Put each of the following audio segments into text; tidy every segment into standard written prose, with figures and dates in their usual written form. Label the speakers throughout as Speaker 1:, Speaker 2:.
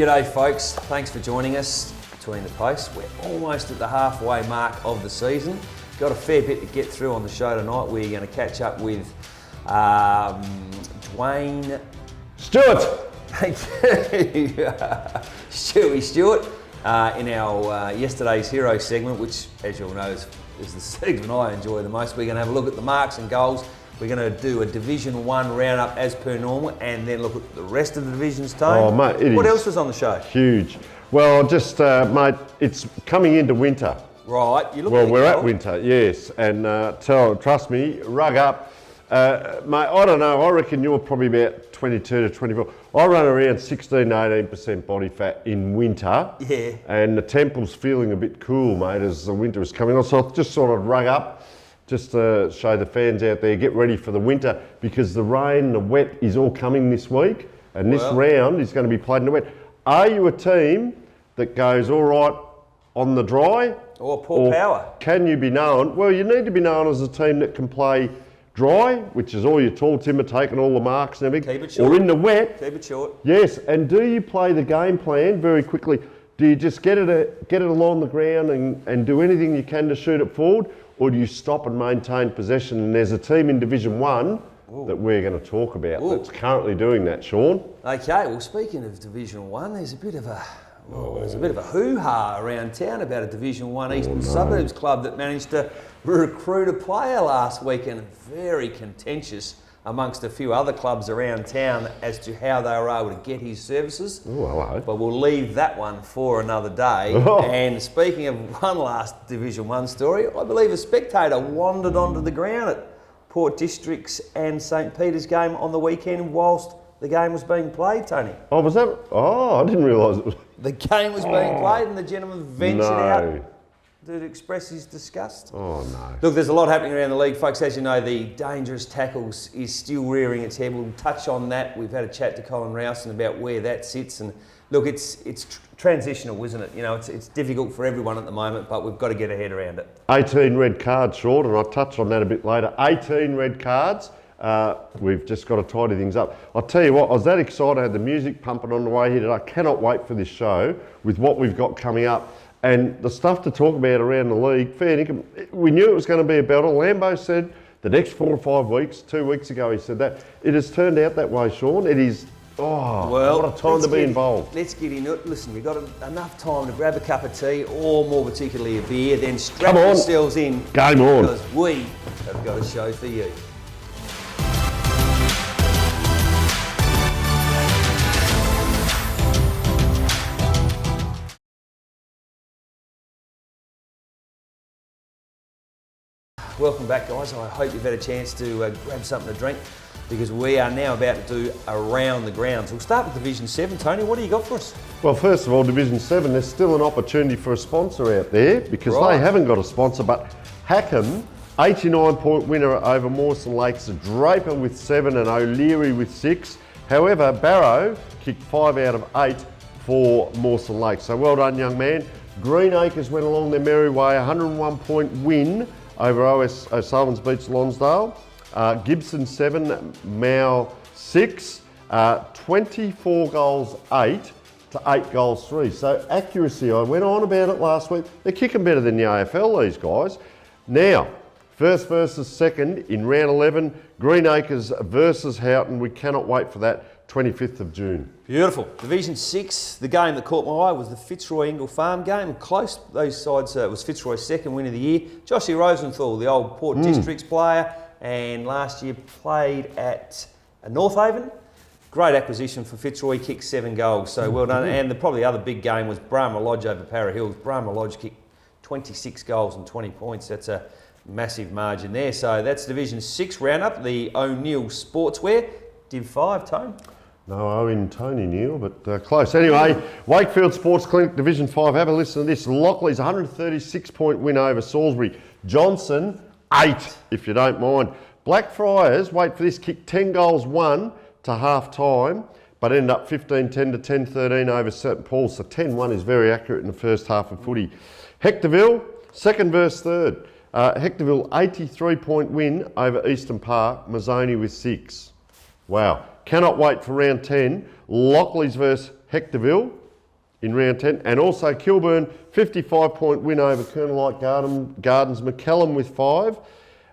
Speaker 1: G'day folks, thanks for joining us between the posts. We're almost at the halfway mark of the season. Got a fair bit to get through on the show tonight. We're going to catch up with Duane.
Speaker 2: Stewart!
Speaker 1: Stewie Stewart in our Yesterday's Hero segment, which as you'll know is the segment I enjoy the most. We're going to have a look at the marks and goals. We're going to do a Division 1 roundup as per normal and then look at the rest of the divisions, Tony.
Speaker 2: Oh, mate,
Speaker 1: what else was on the show?
Speaker 2: Huge. Well, just, mate, it's coming into winter.
Speaker 1: Right, you look.
Speaker 2: Well, we're at winter, yes, and trust me, rug up. Mate, I don't know, I reckon you're probably about 22 to 24. I run around 16 to 18% body fat in winter.
Speaker 1: Yeah.
Speaker 2: And the temple's feeling a bit cool, mate, as the winter is coming on. So I've just sort of rug up, just to show the fans out there, get ready for the winter, because the rain, the wet is all coming this week, and this round is going to be played in the wet. Are you a team that goes all right on the dry?
Speaker 1: Or poor power?
Speaker 2: Can you be known? Well, you need to be known as a team that can play dry, which is all your tall timber, taking all the marks and everything.
Speaker 1: Keep it short.
Speaker 2: Or in the wet.
Speaker 1: Keep it short.
Speaker 2: Yes, and do you play the game plan very quickly? Do you just get it along the ground and do anything you can to shoot it forward? Or do you stop and maintain possession? And there's a team in Division 1 that we're going to talk about that's currently doing that, Sean.
Speaker 1: Okay, well, speaking of Division 1, there's a bit of a hoo-ha around town about a Division 1 Eastern Suburbs club that managed to recruit a player last weekend. Very contentious amongst a few other clubs around town as to how they were able to get his services.
Speaker 2: Oh, hello.
Speaker 1: But we'll leave that one for another day. And speaking of one last Division 1 story, I believe a spectator wandered onto the ground at Port District's and St Peter's game on the weekend whilst the game was being played, Tony.
Speaker 2: Oh, was that? Oh, I didn't realise it was.
Speaker 1: The game was being played and the gentleman ventured out to express his disgust.
Speaker 2: Oh, no.
Speaker 1: Look, there's a lot happening around the league, folks. As you know, the dangerous tackles is still rearing its head. We'll touch on that. We've had a chat to Colin Rowson about where that sits. And look, it's transitional, isn't it? You know, it's difficult for everyone at the moment, but we've got to get a head around it. 18
Speaker 2: red cards, Sean, and I'll touch on that a bit later. 18 red cards. We've just got to tidy things up. I'll tell you what, I was that excited. I had the music pumping on the way here. I cannot wait for this show with what we've got coming up. And the stuff to talk about around the league, fair income, we knew it was going to be a battle. Lambo said the next 4 or 5 weeks, 2 weeks ago he said that. It has turned out that way, Sean. It is, what a time to be involved.
Speaker 1: Let's get into it. Listen, we've got enough time to grab a cup of tea, or more particularly a beer, then strap yourselves in.
Speaker 2: Game on.
Speaker 1: Because we have got a show for you. Welcome back, guys. I hope you've had a chance to grab something to drink, because we are now about to do Around the Grounds. We'll start with Division 7. Tony, what do you got for us?
Speaker 2: Well, first of all, Division 7, there's still an opportunity for a sponsor out there, because they haven't got a sponsor, but Hackham, 89-point winner over Mawson Lakes, Draper with 7 and O'Leary with 6. However, Barrow kicked 5 out of 8 for Mawson Lakes. So well done, young man. Greenacres went along their merry way, 101-point win over O'Sullivan's Beach Lonsdale. Gibson 7, Mao 6, 24 goals 8 to 8 goals 3. So accuracy, I went on about it last week. They're kicking better than the AFL, these guys. Now, first versus second in round 11, Greenacres versus Houghton. We cannot wait for that. 25th of June.
Speaker 1: Beautiful. Division 6, the game that caught my eye was the Fitzroy Ingle Farm game. Close, those sides, it was Fitzroy's second win of the year. Joshie Rosenthal, the old Port Districts player, and last year played at North Haven. Great acquisition for Fitzroy, kicked 7 goals, so well done. And probably the other big game was Brahma Lodge over Para Hills. Brahma Lodge kicked 26 goals and 20 points. That's a massive margin there. So that's Division 6 roundup, the O'Neill Sportswear. Div 5, Tone.
Speaker 2: No Owen Tony Neill, but close. Anyway, Wakefield Sports Clinic, Division 5. Have a listen to this. Lockley's 136-point win over Salisbury. Johnson, 8, if you don't mind. Blackfriars, wait for this, kicked 10 goals 1 to half-time, but ended up 15-10 to 10-13 over St Paul's. So 10-1 is very accurate in the first half of footy. Hectorville, second versus third. Hectorville, 83-point win over Eastern Park. Mazzoni with 6. Wow. Cannot wait for round 10. Lockleys versus Hectorville. in round 10. And also Kilburn, 55-point win over Colonel Gardens. McCallum with 5.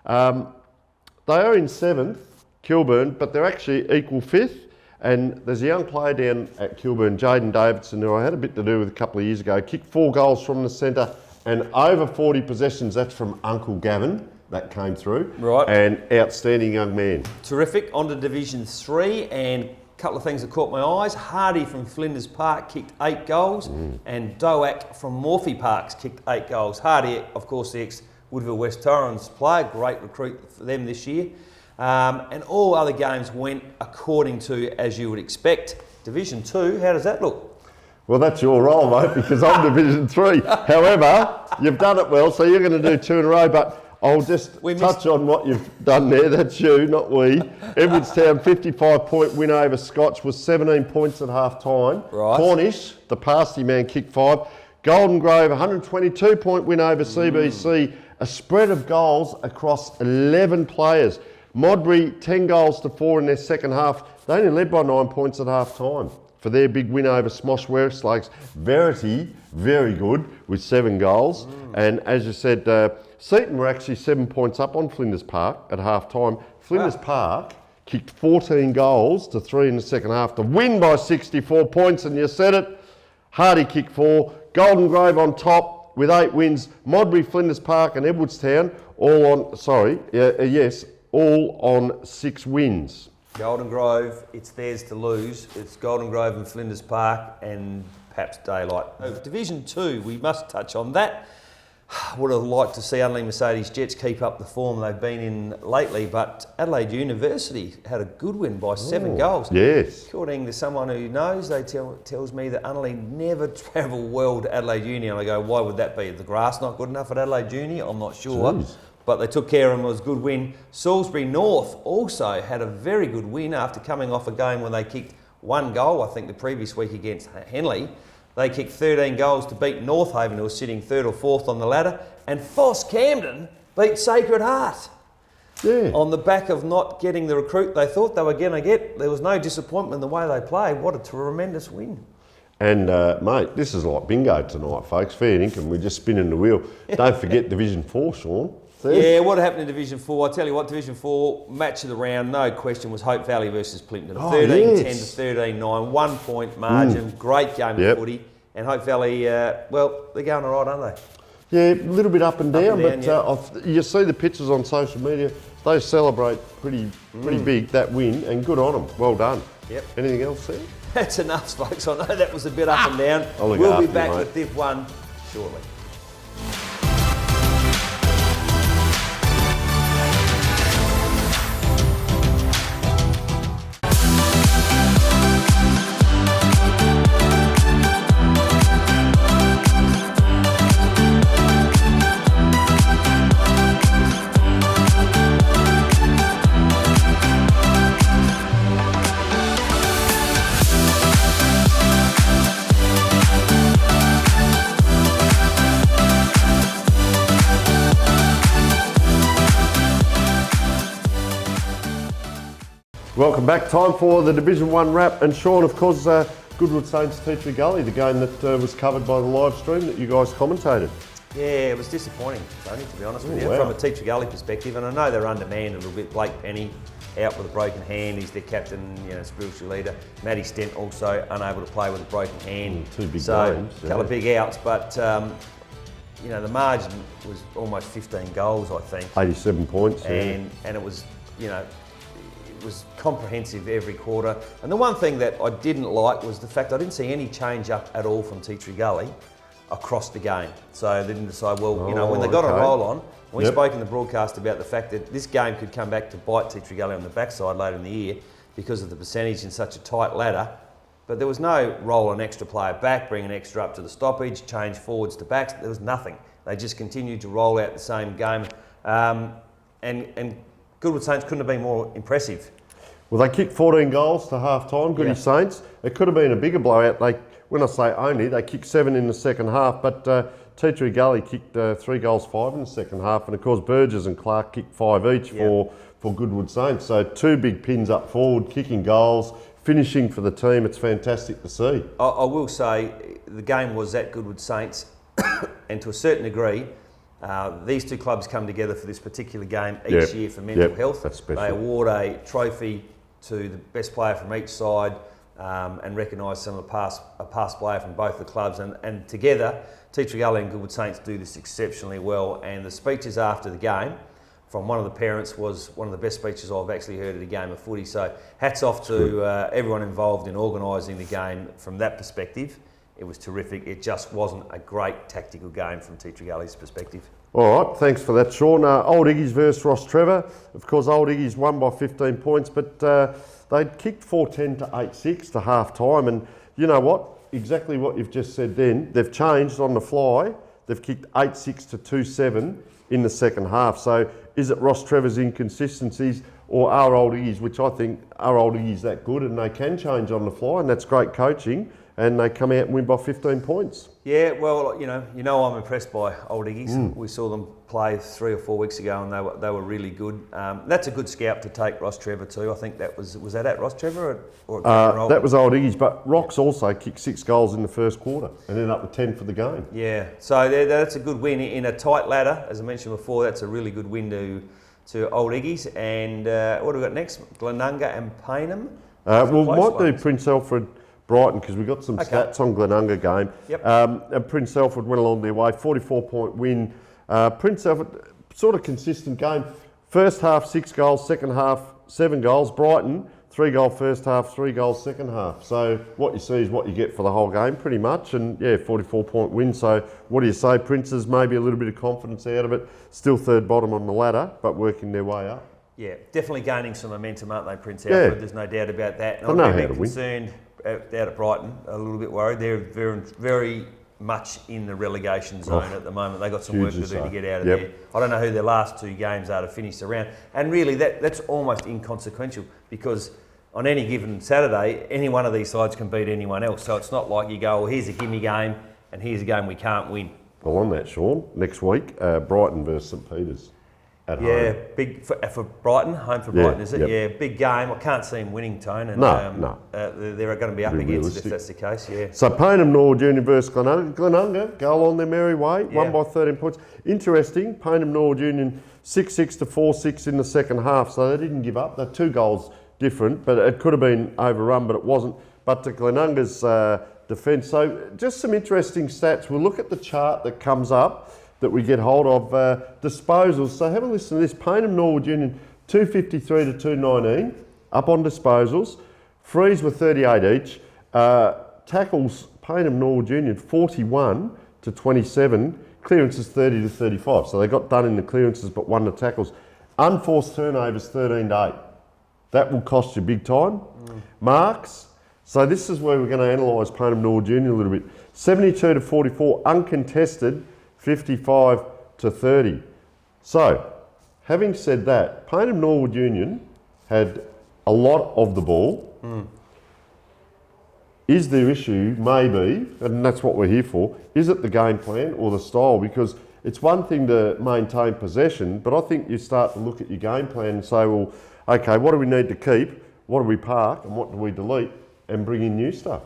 Speaker 2: They are in 7th, Kilburn, but they're actually equal 5th. And there's a young player down at Kilburn, Jaden Davidson, who I had a bit to do with a couple of years ago. Kicked 4 goals from the centre and over 40 possessions. That's from Uncle Gavin. That came through.
Speaker 1: Right.
Speaker 2: And outstanding young man.
Speaker 1: Terrific. On to Division 3, and a couple of things that caught my eyes. Hardy from Flinders Park kicked 8 goals, and Doak from Morphy Parks kicked 8 goals. Hardy, of course, the ex-Woodville West Torrens player, great recruit for them this year. And all other games went according to as you would expect. Division 2, how does that look?
Speaker 2: Well, that's your role, mate, because I'm Division 3. However, you've done it well, so you're going to do 2 in a row, but I'll just touch on what you've done there. That's you, not we. Edwardstown, 55-point win over Scotch, was 17 points at half-time.
Speaker 1: Right.
Speaker 2: Cornish, the pasty man, kicked 5. Golden Grove, 122-point win over CBC. A spread of goals across 11 players. Modbury, 10 goals to 4 in their second half. They only led by 9 points at half-time for their big win over Smosh Westlakes. Verity, very good, with 7 goals. And as you said, Seaton were actually 7 points up on Flinders Park at half-time. Flinders Park kicked 14 goals to 3 in the second half to win by 64 points, and you said it. Hardy kicked 4. Golden Grove on top with 8 wins. Modbury, Flinders Park and Edwardstown all on 6 wins.
Speaker 1: Golden Grove, it's theirs to lose. It's Golden Grove and Flinders Park and perhaps Daylight. Division 2, we must touch on that. Would have liked to see Unley Mercedes Jets keep up the form they've been in lately, but Adelaide University had a good win by 7 goals.
Speaker 2: Yes.
Speaker 1: According to someone who knows, they tells me that Unley never travel well to Adelaide Uni, and I go, why would that be? The grass not good enough at Adelaide Uni? I'm not sure.
Speaker 2: Jeez.
Speaker 1: But they took care of them. It was a good win. Salisbury North also had a very good win after coming off a game where they kicked 1 goal, I think, the previous week against Henley. They kicked 13 goals to beat North Haven, who was sitting 3rd or 4th on the ladder. And Foss Camden beat Sacred Heart.
Speaker 2: Yeah.
Speaker 1: On the back of not getting the recruit they thought they were going to get. There was no disappointment in the way they played. What a tremendous win.
Speaker 2: And mate, this is like bingo tonight, folks. Fair income. We're just spinning the wheel. Don't forget Division 4, Sean.
Speaker 1: Yeah, what happened in Division 4? I tell you what, Division 4, match of the round, no question, was Hope Valley versus Plimpton. 13-10 to 13-9, 1 point margin, great game of footy. And Hope Valley, well, they're going all right, aren't they?
Speaker 2: Yeah, a little bit up and down,
Speaker 1: but
Speaker 2: you see the pictures on social media. They celebrate pretty big, that win, and good on them. Well done.
Speaker 1: Yep.
Speaker 2: Anything else there?
Speaker 1: That's enough, folks. I know that was a bit up and down. We'll be back with Div 1 shortly.
Speaker 2: Welcome back. Time for the Division 1 wrap. And Sean, of course, Goodwood Saints Teacher Gully, the game that was covered by the live stream that you guys commentated.
Speaker 1: Yeah, it was disappointing, Tony, to be honest with you,
Speaker 2: wow.
Speaker 1: from a Teacher Gully perspective. And I know they're undermanned a little bit. Blake Penny out with a broken hand. He's their captain, spiritual leader. Matty Stent also unable to play with a broken hand.
Speaker 2: 2 big games.
Speaker 1: A couple of big outs, but the margin was almost 15 goals, I think.
Speaker 2: 87 points.
Speaker 1: And it was, it was comprehensive every quarter. And the one thing that I didn't like was the fact I didn't see any change up at all from Teacher Gully across the game. So they didn't decide, when they got a roll on, we spoke in the broadcast about the fact that this game could come back to bite Teacher Gully on the backside later in the year because of the percentage in such a tight ladder. But there was no roll an extra player back, bring an extra up to the stoppage, change forwards to backs. There was nothing. They just continued to roll out the same game. And Goodwood Saints couldn't have been more impressive.
Speaker 2: Well, they kicked 14 goals to half-time, Goody Saints. It could have been a bigger blowout. When I say only, they kicked 7 in the second half, but Teacher Gully kicked 3 goals, 5 in the second half, and of course Burgess and Clark kicked 5 each for Goodwood Saints. So 2 big pins up forward, kicking goals, finishing for the team. It's fantastic to see.
Speaker 1: I will say, the game was at Goodwood Saints, and to a certain degree, these two clubs come together for this particular game each year for mental health.
Speaker 2: That's special.
Speaker 1: They award a trophy to the best player from each side and recognise some of a past player from both the clubs. And together, Teacher Gully and Goodwood Saints do this exceptionally well. And the speeches after the game from one of the parents was one of the best speeches I've actually heard at a game of footy. So hats off to everyone involved in organising the game from that perspective. It was terrific. It just wasn't a great tactical game from Teacher Gully's perspective.
Speaker 2: All right, thanks for that, Sean. Old Iggy's versus Ross Trevor. Of course, Old Iggy's won by 15 points, but they'd kicked 4-10 to 8-6 to half-time. And you know what? Exactly what you've just said then. They've changed on the fly. They've kicked 8-6 to 2-7 in the second half. So is it Ross Trevor's inconsistencies or are Old Iggy's, which I think are Old Iggy's that good and they can change on the fly, and that's great coaching, and they come out and win by 15 points.
Speaker 1: Yeah, well, you know I'm impressed by Old Iggy's. We saw them play 3 or 4 weeks ago, and they were really good. That's a good scout to take Ross Trevor to. I think that was that at Ross Trevor or
Speaker 2: that was Old Iggy's, but Rocks also kicked 6 goals in the first quarter and ended up with 10 for the game.
Speaker 1: Yeah, so that's a good win in a tight ladder. As I mentioned before, that's a really good win to Old Iggy's. And what have we got next? Glenunga and Payneham.
Speaker 2: We might do Prince Alfred Brighton, because we got some stats on Glenunga game.
Speaker 1: Yep.
Speaker 2: And Prince Alfred went along their way, 44-point win. Prince Alfred, sort of consistent game. First half, 6 goals, second half, 7 goals. Brighton, 3-goal first half, 3 goals second half. So what you see is what you get for the whole game, pretty much. And yeah, 44-point win. So what do you say? Prince's maybe a little bit of confidence out of it. Still third bottom on the ladder, but working their way up. Yeah,
Speaker 1: definitely gaining some momentum, aren't they, Prince Alfred? Yeah. There's no doubt about that. And I'm a bit concerned out at Brighton, a little bit worried. They're very, very much in the relegation zone at the moment. They've got some work to do to get out of there. I don't know who their last 2 games are to finish the round. And really, that's almost inconsequential, because on any given Saturday, any one of these sides can beat anyone else. So it's not like you go, well, here's a gimme game and here's a game we can't win.
Speaker 2: Well, on that, Sean, next week, Brighton versus St Peters.
Speaker 1: Yeah, big for Brighton, home for Brighton, is it? Yeah, big game. I can't see them winning, Tone. And,
Speaker 2: no.
Speaker 1: They're going to be up against it if that's the case, yeah.
Speaker 2: So Payneham Norwood Union versus Glenunga. Glenunga go on their merry way, won by 13 points. Interesting, Payneham Norwood Union 6-6 to 4-6 in the second half, so they didn't give up. They're 2 goals different, but it could have been overrun, but it wasn't. But to Glenunga's defence. So just some interesting stats. We'll look at the chart that comes up that we get hold of, disposals. So have a listen to this. Payneham Norwood Union 253 to 219 up on disposals. Frees were 38 each. Tackles, Payneham Norwood Union 41 to 27. Clearances 30 to 35. So they got done in the clearances but won the tackles. Unforced turnovers 13 to 8. That will cost you big time. Marks. So this is where we're going to analyse Payneham Norwood Union a little bit. 72 to 44. Uncontested 55 to 30. So, having said that, Payneham Norwood Union had a lot of the ball. Is their issue, maybe, and that's what we're here for, is it the game plan or the style? Because it's one thing to maintain possession, but I think you start to look at your game plan and say, well, okay, what do we need to keep? What do we park? And what do we delete? And bring in new stuff.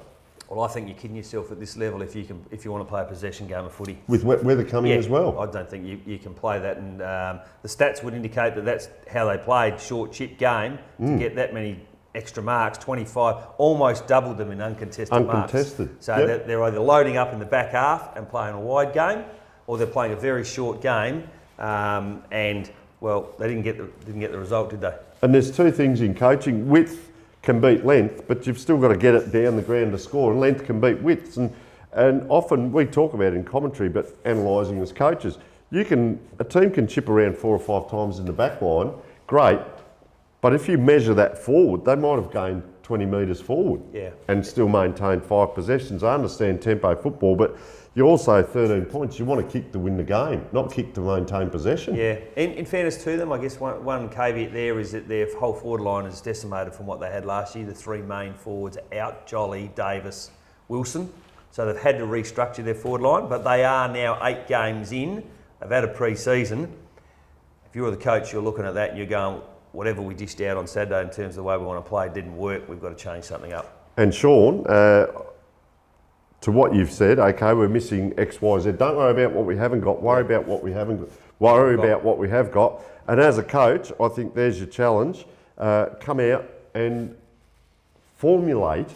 Speaker 1: Well, I think you're kidding yourself at this level if you want to play a possession game of footy.
Speaker 2: With weather coming as well.
Speaker 1: I don't think you can play that, and the stats would indicate that that's how they played, short chip game, to get that many extra marks, 25, almost doubled them in uncontested marks. So they're either loading up in the back half and playing a wide game, or they're playing a very short game, and well, they didn't get the result, did they?
Speaker 2: And there's 2 things in coaching. Width can beat length, but you've still got to get it down the ground to score, and length can beat width. And often we talk about it in commentary, but analysing as coaches, a team can chip around 4 or 5 times in the back line, great, but if you measure that forward, they might have gained 20 metres forward and still maintain 5 possessions. I understand tempo football, but you also 13 points. You want to kick to win the game, not kick to maintain possession.
Speaker 1: Yeah, in fairness to them, I guess one caveat there is that their whole forward line is decimated from what they had last year. The 3 main forwards out, Jolly, Davis, Wilson. So they've had to restructure their forward line, but they are now 8 games in. They've had a pre-season. If you're the coach, you're looking at that and you're going, whatever we dished out on Saturday in terms of the way we want to play didn't work. We've got to change something up.
Speaker 2: And Sean, to what you've said, okay, we're missing X, Y, Z. Don't worry about what we haven't got. Worry about what we haven't got. Worry about what we have got. And as a coach, I think there's your challenge. Come out and formulate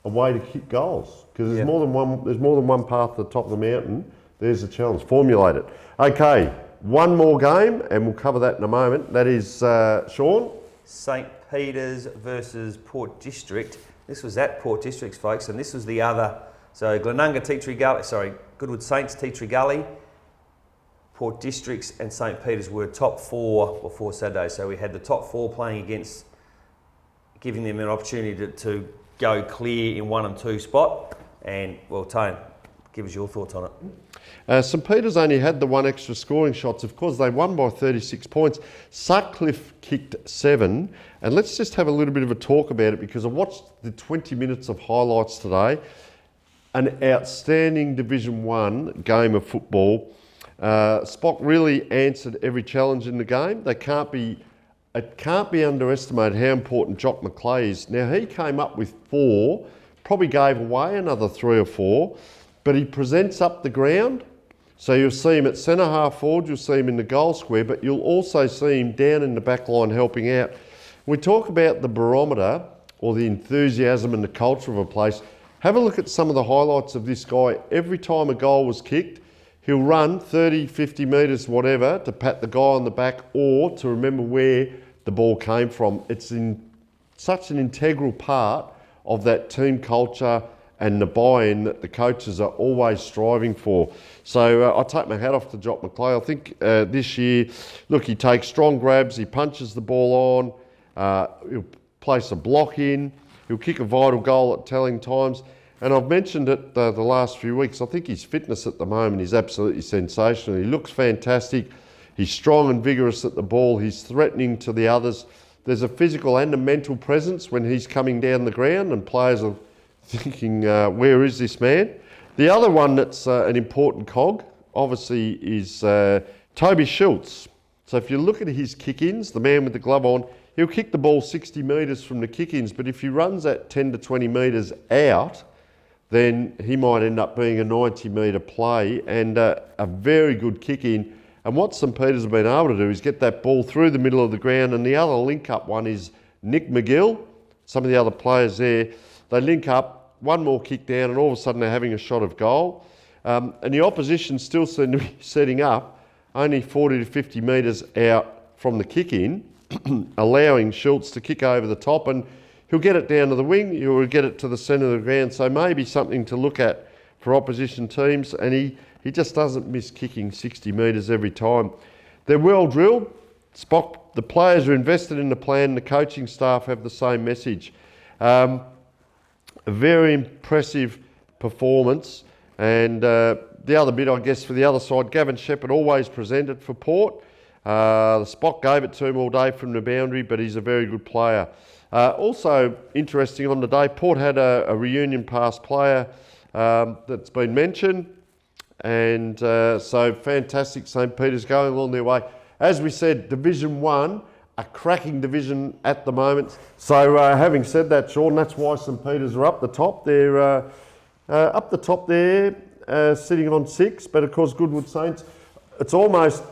Speaker 2: a way to kick goals, because there's more than one. There's more than one path to the top of the mountain. There's the challenge. Formulate it. Okay, one more game, and we'll cover that in a moment. That is Sean.
Speaker 1: St Peter's versus Port District. This was at Port Districts, folks, and this was the other. So Glenunga, Tea Tree Gully, Goodwood Saints, Tea Tree Gully, Port Districts, and St Peter's were top 4 before Saturday. So we had the top 4 playing against, giving them an opportunity to go clear in 1 and 2 spot. And, well, Tone, give us your thoughts on it.
Speaker 2: St Peter's only had the 1 extra scoring shots. Of course, they won by 36 points. Sutcliffe kicked 7. And let's just have a little bit of a talk about it, because I watched the 20 minutes of highlights today. An outstanding Division 1 game of football. Spock really answered every challenge in the game. It can't be underestimated how important Jock McClay is. Now, he came up with 4, probably gave away another 3 or 4, but he presents up the ground. So you'll see him at centre half forward, you'll see him in the goal square, but you'll also see him down in the back line helping out. We talk about the barometer or the enthusiasm and the culture of a place. Have a look at some of the highlights of this guy. Every time a goal was kicked, he'll run 30, 50 metres, whatever, to pat the guy on the back or to remember where the ball came from. It's in such an integral part of that team culture and the buy-in that the coaches are always striving for. So I take my hat off to Jock McClay. I think this year, look, he takes strong grabs, he punches the ball on, he'll place a block in, he'll kick a vital goal at telling times. And I've mentioned it the last few weeks. I think his fitness at the moment is absolutely sensational. He looks fantastic. He's strong and vigorous at the ball. He's threatening to the others. There's a physical and a mental presence when he's coming down the ground, and players are thinking, where is this man? The other one that's an important cog, obviously, is Toby Schultz. So if you look at his kick-ins, the man with the glove on, he'll kick the ball 60 metres from the kick-ins, but if he runs that 10 to 20 metres out, then he might end up being a 90-metre play and a very good kick-in. And what St Peter's have been able to do is get that ball through the middle of the ground, and the other link-up one is Nick McGill. Some of the other players there, they link up, one more kick down, and all of a sudden they're having a shot of goal. And the opposition still seem to be setting up only 40 to 50 metres out from the kick-in, allowing Schultz to kick over the top, and he'll get it down to the wing, he'll get it to the centre of the ground. So maybe something to look at for opposition teams, and he just doesn't miss kicking 60 metres every time. They're well drilled. Spock, the players are invested in the plan, the coaching staff have the same message. A very impressive performance. And the other bit, I guess, for the other side, Gavin Shepherd always presented for Port. The Spock gave it to him all day from the boundary, but he's a very good player. Also interesting on the day, Port had a reunion past player that's been mentioned. And so fantastic, St Peter's going along their way. As we said, Division 1, a cracking division at the moment. So having said that, Sean, that's why St Peter's are up the top. They're up the top there, sitting on 6. But of course, Goodwood Saints, it's almost,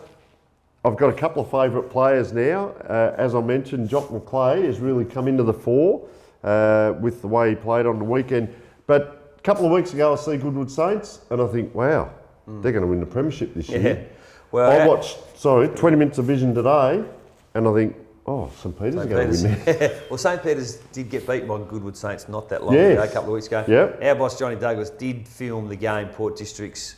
Speaker 2: I've got a couple of favourite players now. As I mentioned, Jock McClay has really come into the fore with the way he played on the weekend. But a couple of weeks ago, I see Goodwood Saints, and I think, wow, they're going to win the premiership this year.
Speaker 1: Well,
Speaker 2: I watched, 20 minutes of vision today, and I think, St Peter's are going to win there.
Speaker 1: Well, St Peter's did get beaten by Goodwood Saints not that long ago, a couple of weeks ago.
Speaker 2: Yep.
Speaker 1: Our boss, Johnny Douglas, did film the game, Port District's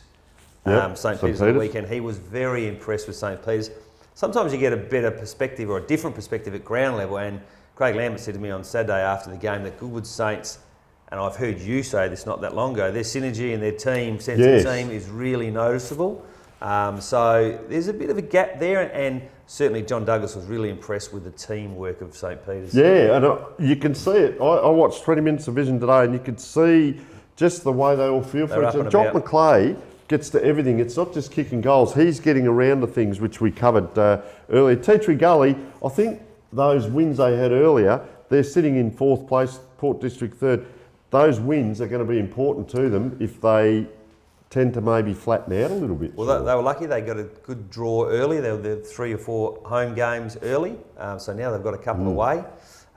Speaker 1: St Peter's on the weekend. He was very impressed with St Peter's. Sometimes you get a better perspective or a different perspective at ground level, and Craig Lambert said to me on Saturday after the game that Goodwood Saints, and I've heard you say this not that long ago, their synergy and their team, sense of team is really noticeable. So there's a bit of a gap there, and certainly John Douglas was really impressed with the teamwork of St Peter's.
Speaker 2: Yeah, and you can see it. I watched 20 minutes of vision today, and you could see just the way they all feel for each other. Jock McClay gets to everything. It's not just kicking goals. He's getting around to things, which we covered earlier. Tea Tree Gully, I think those wins they had earlier, they're sitting in 4th place, Port District 3rd. those wins are going to be important to them if they tend to maybe flatten out a little bit.
Speaker 1: Well, they were lucky. They got a good draw early. They were 3 or 4 home games early, so now they've got a couple away.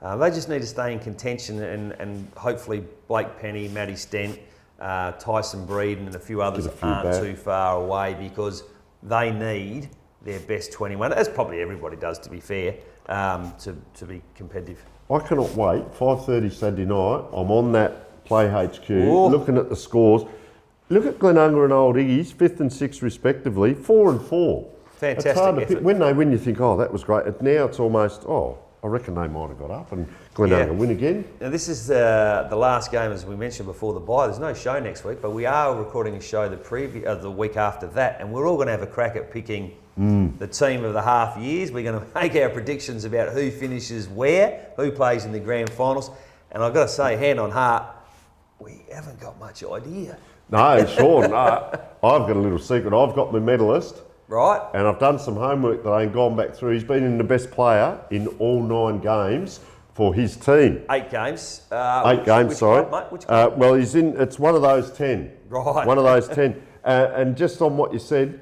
Speaker 1: They just need to stay in contention, and hopefully Blake Penny, Matty Stent, Tyson Breeden and a few others aren't too far away, because they need their best 21, as probably everybody does, to be fair, to be competitive.
Speaker 2: I cannot wait. 5:30 Saturday night. I'm on that Play HQ, looking at the scores. Look at Glenunga and Old Iggy's, 5th and 6th respectively, 4 and 4.
Speaker 1: Fantastic
Speaker 2: it's hard to
Speaker 1: effort.
Speaker 2: pick. When they win, you think, oh, that was great. And now it's almost, I reckon they might have got up and Glenunga win again.
Speaker 1: Now this is the last game, as we mentioned before the bye. There's no show next week, but we are recording a show the week after that, and we're all going to have a crack at picking the team of the half years. We're going to make our predictions about who finishes where, who plays in the grand finals, and I've got to say, hand on heart, we haven't got much idea.
Speaker 2: No, Sean, I've got a little secret. I've got my medalist.
Speaker 1: Right.
Speaker 2: And I've done some homework that I ain't gone back through. He's been in the best player in all 9 games for his team.
Speaker 1: 8 games.
Speaker 2: 8 games, sorry.
Speaker 1: Club, mate? Which club?
Speaker 2: Well, it's one of those 10.
Speaker 1: Right.
Speaker 2: One of those 10. And just on what you said,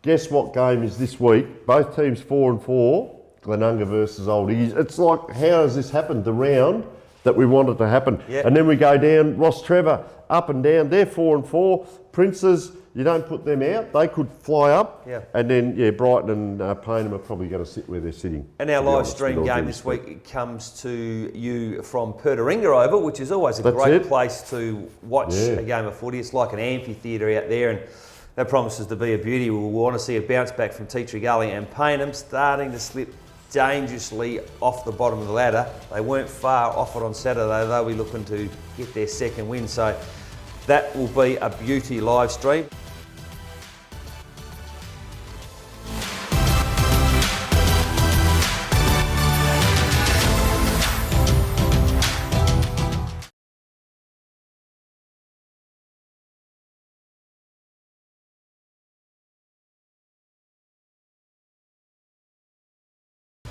Speaker 2: guess what game is this week? Both teams 4 and 4, Glenunga versus Old Iggy's. It's like, how has this happened? The round that we wanted to happen.
Speaker 1: Yep.
Speaker 2: And then we go down, Ross Trevor, up and down. They're 4 and 4. Princes, you don't put them out. They could fly up.
Speaker 1: Yeah.
Speaker 2: And then, Brighton and Payneham are probably going to sit where they're sitting.
Speaker 1: And our live stream game this week comes to you from Pertaringa Oval, which is always a great place to watch a game of footy. It's like an amphitheatre out there, and that promises to be a beauty. We'll want to see a bounce back from Teatree Gully, and Payneham starting to slip dangerously off the bottom of the ladder. They weren't far off it on Saturday. They'll be looking to get their second win, so that will be a beauty live stream.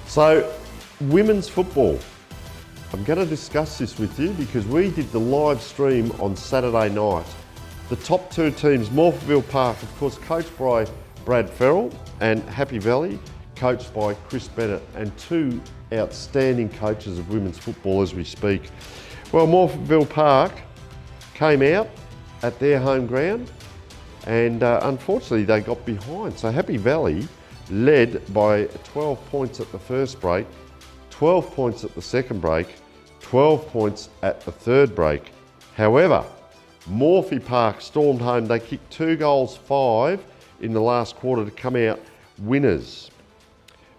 Speaker 2: So, women's football. I'm going to discuss this with you because we did the live stream on Saturday night. The top 2 teams, Morphettville Park, of course, coached by Brad Farrell, and Happy Valley, coached by Chris Bennett, and 2 outstanding coaches of women's football as we speak. Well, Morphettville Park came out at their home ground, and unfortunately they got behind. So Happy Valley led by 12 points at the first break, 12 points at the second break, 12 points at the third break. However, Morphy Park stormed home. They kicked 2 goals 5 in the last quarter to come out winners.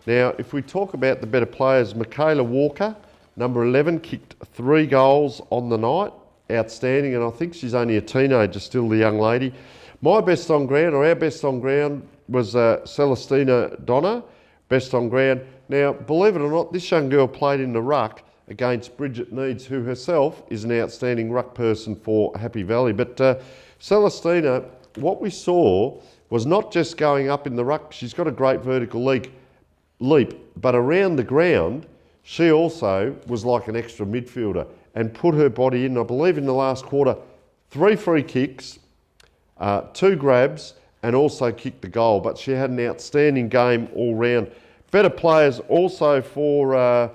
Speaker 2: Now, if we talk about the better players, Michaela Walker, number 11, kicked 3 goals on the night. Outstanding, and I think she's only a teenager still, the young lady. My best on ground, or our best on ground, was Celestina Donna, best on ground. Now, believe it or not, this young girl played in the ruck against Bridget Needs, who herself is an outstanding ruck person for Happy Valley. But Celestina, what we saw was not just going up in the ruck. She's got a great vertical leap, but around the ground, she also was like an extra midfielder and put her body in. I believe in the last quarter, 3 free kicks, 2 grabs, and also kicked the goal. But she had an outstanding game all round. Better players also for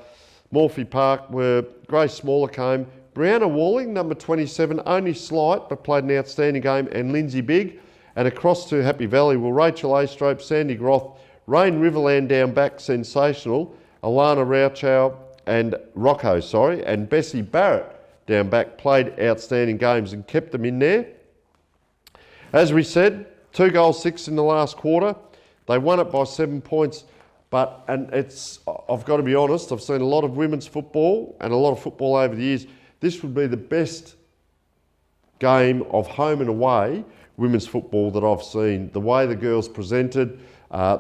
Speaker 2: Morphy Park were Grace Smallacombe, Brianna Walling, number 27, only slight, but played an outstanding game, and Lindsay Bigg. And across to Happy Valley were Rachel Aistrope, Sandy Groth, Rain Riverland down back, sensational, Alana Rauchow and and Bessie Barrett down back, played outstanding games and kept them in there. As we said, 2 goals 6 in the last quarter. They won it by 7 points, I've got to be honest, I've seen a lot of women's football and a lot of football over the years. This would be the best game of home and away women's football that I've seen. The way the girls presented,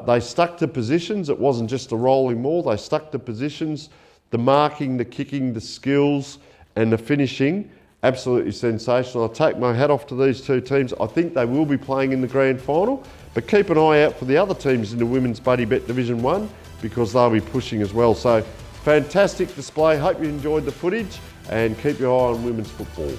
Speaker 2: they stuck to positions. It wasn't just a rolling maul. They stuck to positions. The marking, the kicking, the skills and the finishing, absolutely sensational. I take my hat off to these 2 teams. I think they will be playing in the grand final, but keep an eye out for the other teams in the Women's Buddybet Division 1 because they'll be pushing as well. So fantastic display. Hope you enjoyed the footage, and keep your eye on women's football.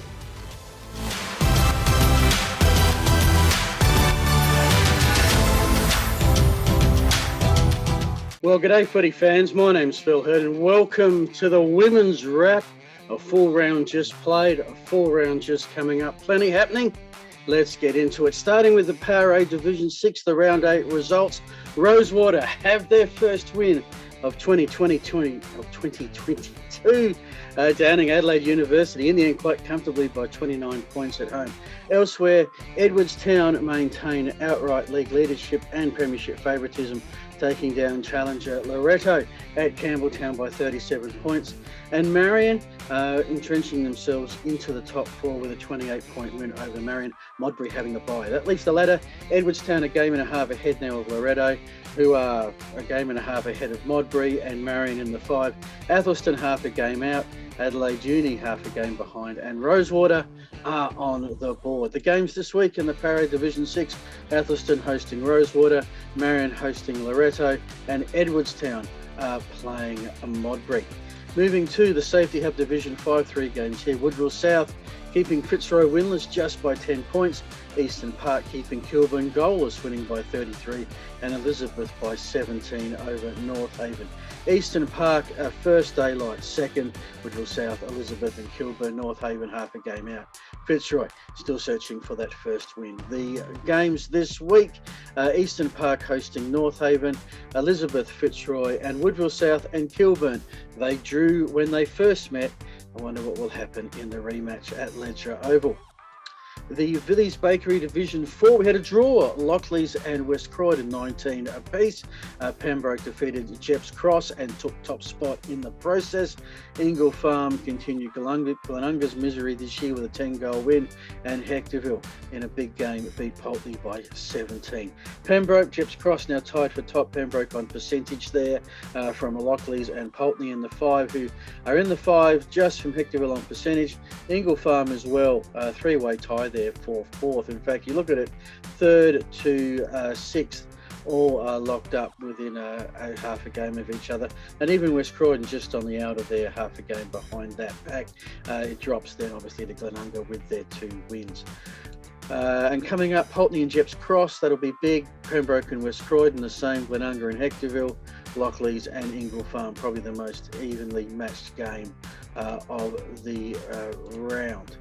Speaker 3: Well, g'day footy fans, my name's Phil Hurd and welcome to the Women's Wrap. A full round just played, a full round just coming up, plenty happening. Let's get into it. Starting with the Power A Division 6, the Round 8 results. Rosewater have their first win of 2022, downing Adelaide University in the end quite comfortably by 29 points at home. Elsewhere, Edwardstown maintain outright league leadership and premiership favouritism, taking down challenger Loreto at Campbelltown by 37 points. And Marion entrenching themselves into the top 4 with a 28-point win over Marion. Modbury having the bye. That leaves the ladder. Edwardstown a game and a half ahead now of Loreto, who are a game and a half ahead of Modbury, and Marion in the 5. Athelston half a game out. Adelaide Uni half a game behind, and Rosewater are on the board. The games this week in the Power A Division 6, Athelston hosting Rosewater, Marion hosting Loreto, and Edwardstown playing Modbury. Moving to the Safety Hub Division 5, 3 games here. Woodville South keeping Fitzroy winless just by 10 points. Eastern Park keeping Kilburn goalless, winning by 33, and Elizabeth by 17 over North Haven. Eastern Park first daylight, second. Woodville South, Elizabeth and Kilburn. North Haven half a game out. Fitzroy still searching for that first win. The games this week, Eastern Park hosting North Haven, Elizabeth, Fitzroy and Woodville South and Kilburn. They drew when they first met. I wonder what will happen in the rematch at Ledger Oval. The Villiers Bakery Division 4, we had a draw. Lockleys and West Croydon 19 apiece. Pembroke defeated Jeps Cross and took top spot in the process. Ingle Farm continued Glenunga's misery this year with a 10-goal win, and Hectorville in a big game beat Pulteney by 17. Pembroke, Jeps Cross now tied for top. Pembroke on percentage there from Lockleys and Pulteney in the 5, who are in the 5 just from Hectorville on percentage. Ingle Farm as well, three-way tie there for 4th. In fact, you look at it, 3rd to 6th, all locked up within a half a game of each other. And even West Croydon just on the outer there, half a game behind that pack. It drops then obviously to Glenunga with their 2 wins. And coming up, Pulteney and Jeps Cross, that'll be big. Pembroke and West Croydon the same. Glenunga and Hectorville, Lockleys and Ingle Farm, probably the most evenly matched game of the round.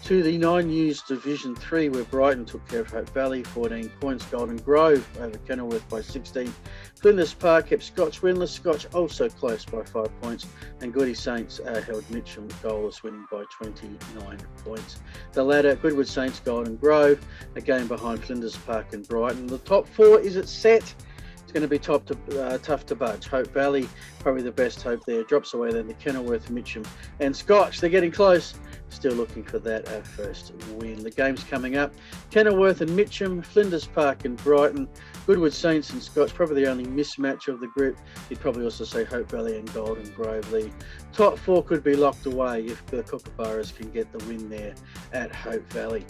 Speaker 3: To the 9 News Division 3, where Brighton took care of Hope Valley, 14 points. Golden Grove over Kenilworth by 16. Flinders Park kept Scotch winless. Scotch also close by 5 points. And Goody Saints held Mitcham goalless, winning by 29 points. The ladder, Goodwood Saints, Golden Grove, a game behind Flinders Park and Brighton. The top 4, is it set? Going to be tough to budge. Hope Valley, probably the best hope there. Drops away then to Kenilworth, Mitcham and Scotch. They're getting close. Still looking for that first win. The games coming up, Kenilworth and Mitcham, Flinders Park and Brighton, Goodwood Saints and Scotch, probably the only mismatch of the group. You'd probably also say Hope Valley and Golden Grove. The top 4 could be locked away if the Kookaburras can get the win there at Hope Valley.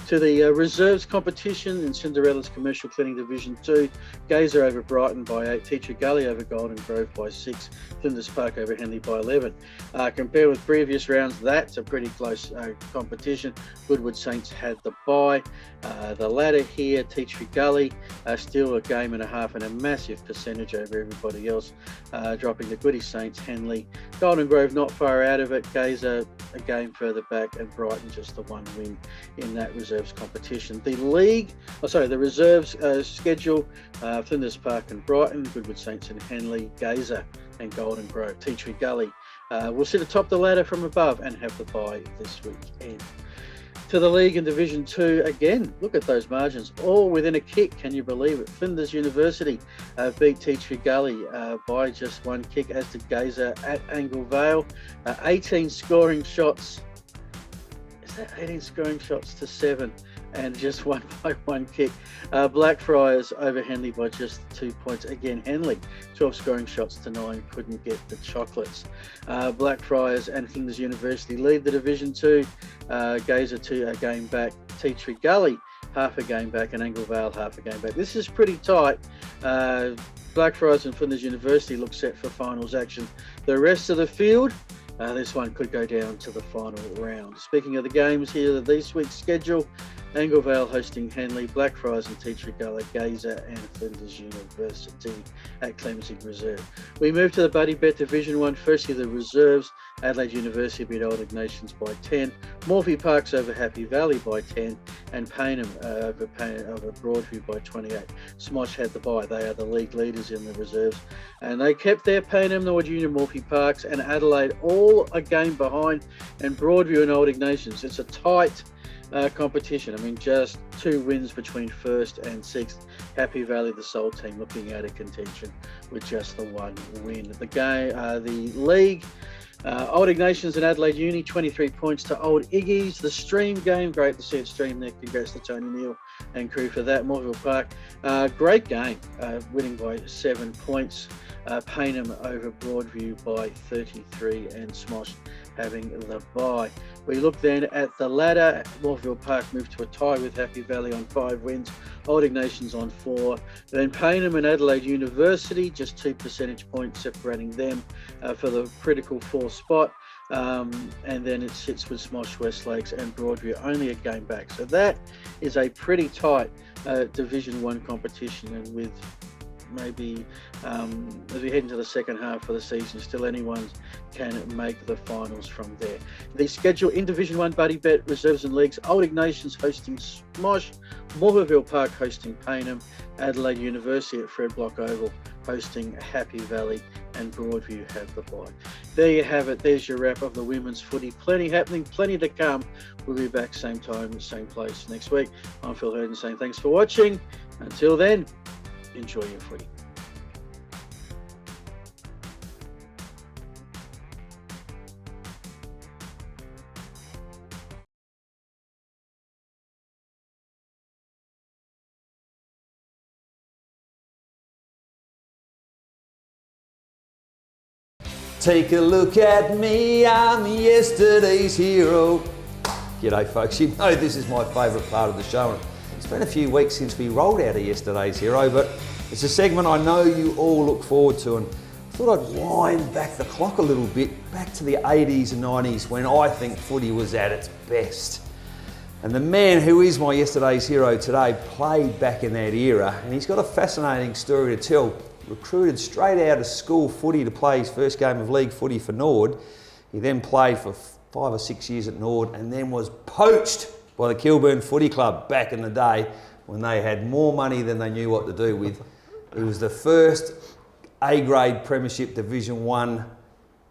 Speaker 3: To the reserves competition in Cinderella's Commercial Cleaning Division 2, Gazer over Brighton by 8, Teacher Gully over Golden Grove by 6, Flinders Park over Henley by 11. Compared with previous rounds, that's a pretty close competition. Goodwood Saints had the bye. The ladder here, Teacher Gully, still a game and a half and a massive percentage over everybody else, dropping the Goody Saints, Henley. Golden Grove not far out of it, Gazer a game further back, and Brighton just the 1 win in that reserves competition. The reserves schedule, Flinders Park and Brighton, Goodwood Saints and Henley, Gazer and Golden Grove. Tea Tree Gully will sit atop the ladder from above and have the bye this weekend. To the league in Division 2, again, look at those margins, all within a kick, can you believe it? Flinders University beat Tea Tree Gully by just 1 kick, as did Gazer at Angle Vale. 18 scoring shots. Is that 18 scoring shots to 7? And just won by 1 kick. Blackfriars over Henley by just 2 points. Again, Henley, 12 scoring shots to 9, couldn't get the chocolates. Blackfriars and Flinders University lead the Division 2. Gazer 2 a game back. Tea Tree Gully half a game back, and Angle Vale half a game back. This is pretty tight. Blackfriars and Flinders University look set for finals action. The rest of the field, This one could go down to the final round. Speaking of the games here, this week's schedule: Anglevale hosting Henley, Blackfriars and Tea Tree Gully, Gazer and Flinders University at Clemson Reserve. We move to the Buddybet Division 1. Firstly, the reserves. Adelaide University beat Old Ignatians by 10. Morphy Parks over Happy Valley by 10. And Payneham over Broadview by 28. Smosh had the bye. They are the league leaders in the reserves. And they kept their Payneham, Norwood Union, Morphy Parks and Adelaide all a game behind. And Broadview and Old Ignatians. It's a tight competition. I mean, just 2 wins between first and sixth. Happy Valley, the sole team, looking out of contention with just the 1 win. The league, Old Ignatians and Adelaide Uni, 23 points to Old Iggy's. The stream game, great to see it stream there. Congrats to Tony Neill and crew for that. Morville Park, great game, winning by 7 points. Payneham over Broadview by 33 and Smosh having the bye. We look then at the ladder. Morville Park moved to a tie with Happy Valley on 5 wins. Old Ignatians on 4. Then Payneham and Adelaide University, just 2 percentage points separating them for the critical 4th spot. And then it sits with Smosh, Westlakes and Broadview only a game back. So that is a pretty tight Division 1 competition, and with maybe as we head into the second half of the season, still anyone can make the finals from there. The schedule in Division 1 Buddybet reserves and leagues: Old Ignatians hosting Smosh, Morville Park hosting Payneham, Adelaide University at Fred Block Oval hosting Happy Valley, and Broadview have the bye. There you have it. There's your wrap of the women's footy. Plenty happening, plenty to come. We'll be back same time, same place next week. I'm Phil Hurden saying thanks for watching. Until then, enjoy your footy.
Speaker 1: Take a look at me, I'm yesterday's hero. G'day folks, you know this is my favourite part of the show. And it's been a few weeks since we rolled out a yesterday's hero, but it's a segment I know you all look forward to, and I thought I'd wind back the clock a little bit, back to the 80s and 90s when I think footy was at its best. And the man who is my yesterday's hero today played back in that era, and he's got a fascinating story to tell. Recruited straight out of school footy to play his first game of league footy for Nord. He then played for 5 or 6 years at Nord and then was poached by the Kilburn Footy Club back in the day when they had more money than they knew what to do with. He was the first A-grade Premiership Division 1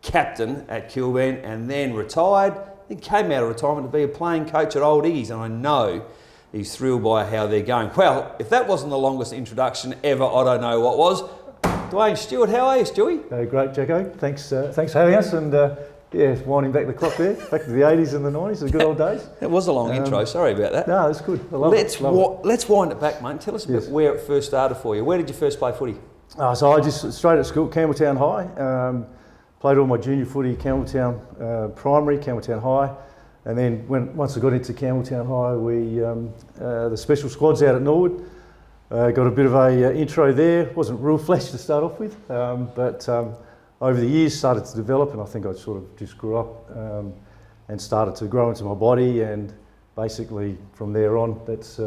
Speaker 1: captain at Kilburn and then retired. Then came out of retirement to be a playing coach at Old Iggy's, and I know he's thrilled by how they're going. Well, if that wasn't the longest introduction ever, I don't know what was. Duane, Stewart, how are you, Stewie?
Speaker 4: Great, Jacko. Thanks for having us, and winding back the clock there, back to the 80s and the 90s, the good old days.
Speaker 1: It was a long intro, sorry about that.
Speaker 4: No, it's good. I love it.
Speaker 1: Let's wind it back, mate. Tell us a bit where it first started for you. Where did you first play footy?
Speaker 4: So I just straight at school, Campbelltown High. Played all my junior footy, Campbelltown Primary, Campbelltown High, and then once I got into Campbelltown High, we the special squads out at Norwood. Got a bit of a intro there. Wasn't real flash to start off with, but over the years started to develop, and I think I sort of just grew up and started to grow into my body, and basically from there on, that's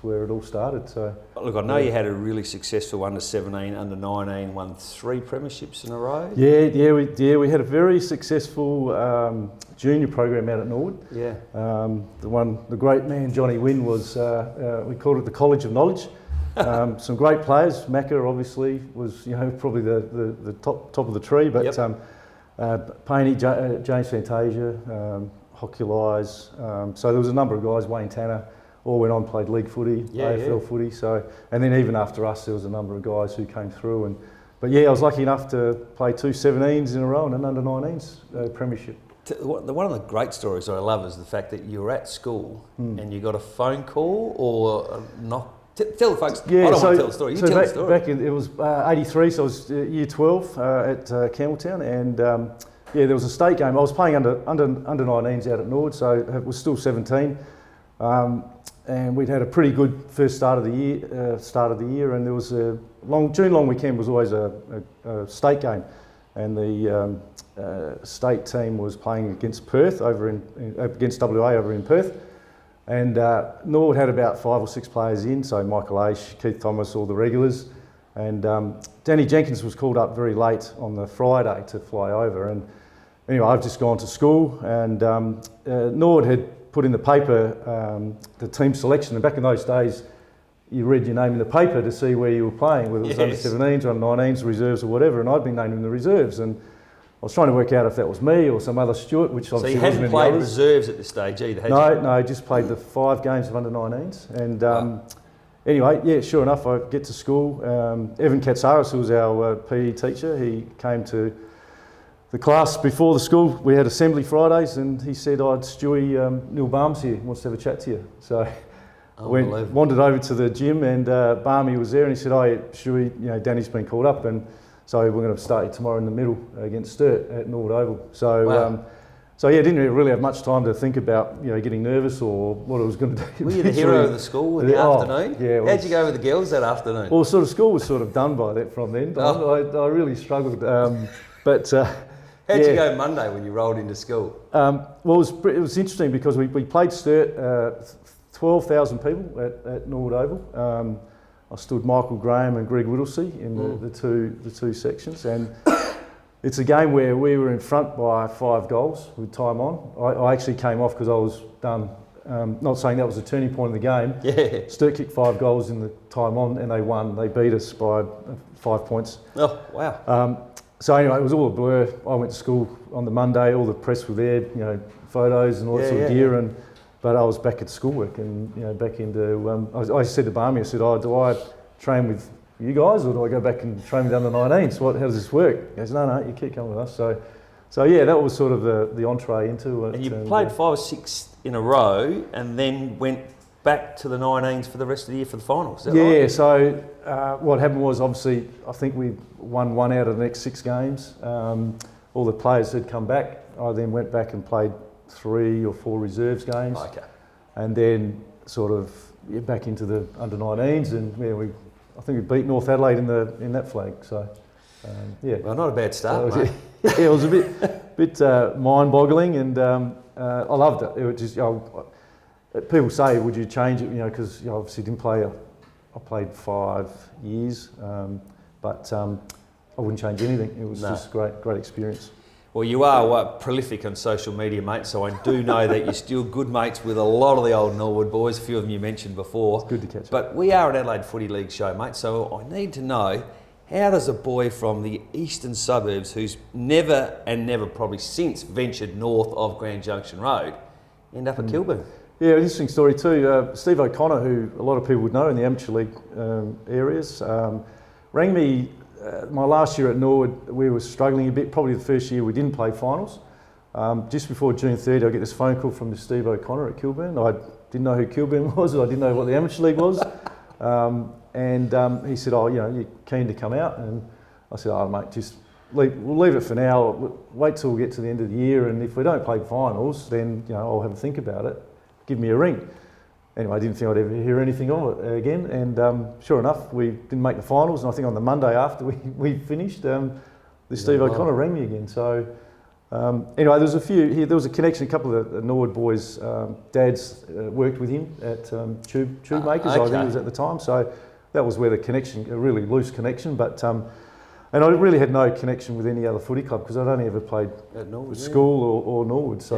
Speaker 4: where it all started. So
Speaker 1: look, I know you had a really successful under 17, under 19, won 3 premierships in a row.
Speaker 4: We had a very successful junior program out at Norwood. Yeah. The great man Johnny Wynn was we called it the College of Knowledge. Some great players. Macca obviously was probably the top of the tree, but Painey, James Fantasia, Hoculise. So there was a number of guys. Wayne Tanner all went on, played league footy, AFL footy. So, and then even after us, there was a number of guys who came through. But I was lucky enough to play 2 17s in a row and an under 19s premiership.
Speaker 1: One of the great stories I love is the fact that you were at school and you got a phone call or not. Tell the folks. I don't want to tell the story. You tell the story.
Speaker 4: Back in, it was 83, so I was year 12 at Campbelltown, and there was a state game. I was playing under 19s out at Nord, so it was still 17, and we'd had a pretty good first start of the year. And there was a June long weekend was always a state game, and the state team was playing against Perth against WA over in Perth. And Norwood had about 5 or 6 players in, so Michael Aish, Keith Thomas, all the regulars. And Danny Jenkins was called up very late on the Friday to fly over. And anyway, I've just gone to school, and Norwood had put in the paper the team selection. And back in those days, you read your name in the paper to see where you were playing, whether it was under 17s or under 19s, reserves or whatever. And I'd been named in the reserves. And I was trying to work out if that was me or some other Stewart, which obviously wasn't.
Speaker 1: So you hadn't played reserves at this stage either, had you?
Speaker 4: No, just played the 5 games of under 19s. And anyway, yeah, sure enough, I get to school. Evan Katsaris, who was our PE teacher, he came to the class before the school. We had assembly Fridays, and he said, Stewie, Neill Barnes here, wants to have a chat to you. So I wandered over to the gym, and Barmy was there, and he said, Stewie, Danny's been called up, and so we're going to start you tomorrow in the middle against Stewart at Norwood Oval. So, didn't really have much time to think about, getting nervous or what I was going to do.
Speaker 1: Were you the hero of the school in the afternoon?
Speaker 4: Yeah.
Speaker 1: How'd you go with the girls that afternoon?
Speaker 4: Well, school was sort of done from then. But I really struggled. How'd
Speaker 1: you go Monday when you rolled into school?
Speaker 4: It was interesting because we played Stewart, 12,000 people at Norwood Oval. I stood Michael Graham and Greg Whittlesey in the two sections, and it's a game where we were in front by 5 goals with time on. I actually came off because I was done. Not saying that was a turning point in the game.
Speaker 1: Yeah.
Speaker 4: Stewart kicked 5 goals in the time on, and they won. They beat us by 5 points.
Speaker 1: Oh, wow.
Speaker 4: So anyway, it was all a blur. I went to school on the Monday. All the press were there, photos and all that sort of gear, But I was back at schoolwork and back into. I said to Barmy, I said, do I train with you guys or do I go back and train with under 19s? How does this work? He goes, no, you keep coming with us. So yeah, that was sort of the entree into it.
Speaker 1: And you played 5 or 6 in a row, and then went back to the 19s for the rest of the year for the finals. Is that right?
Speaker 4: So what happened was, obviously, I think we won 1 out of the next 6 games. All the players had come back. I then went back and played 3 or 4 reserves games, and then sort of back into the under 19s, and I think we beat North Adelaide in that flag. So
Speaker 1: well, not a bad start, mate.
Speaker 4: It was a bit mind-boggling, and I loved it. It was just people say, would you change it? Because obviously didn't play. I played 5 years, but I wouldn't change anything. It was just great experience.
Speaker 1: Well, you are prolific on social media, mate, so I do know that you're still good mates with a lot of the old Norwood boys, a few of them you mentioned before.
Speaker 4: It's good to catch up.
Speaker 1: But we are an Adelaide Footy League show, mate, so I need to know, how does a boy from the eastern suburbs who's never probably since ventured north of Grand Junction Road end up at Kilburn?
Speaker 4: Yeah, interesting story too. Steve O'Connor, who a lot of people would know in the amateur league areas, rang me. My last year at Norwood, we were struggling a bit. Probably the first year we didn't play finals. Just before June 30, I get this phone call from Steve O'Connor at Kilburn. I didn't know who Kilburn was, I didn't know what the amateur league was. And he said, you're keen to come out? And I said, mate, just we'll leave it for now. Wait till we get to the end of the year, and if we don't play finals, then I'll have a think about it. Give me a ring. Anyway, I didn't think I'd ever hear anything of it again, and sure enough, we didn't make the finals, and I think on the Monday after we finished, Steve O'Connor rang me again. So anyway, there was a connection. A couple of the Norwood boys' dads worked with him at Tube Makers, I think it was at the time, so that was where the connection, a really loose connection, but and I really had no connection with any other footy club because I'd only ever played at Norwood, school or Norwood. So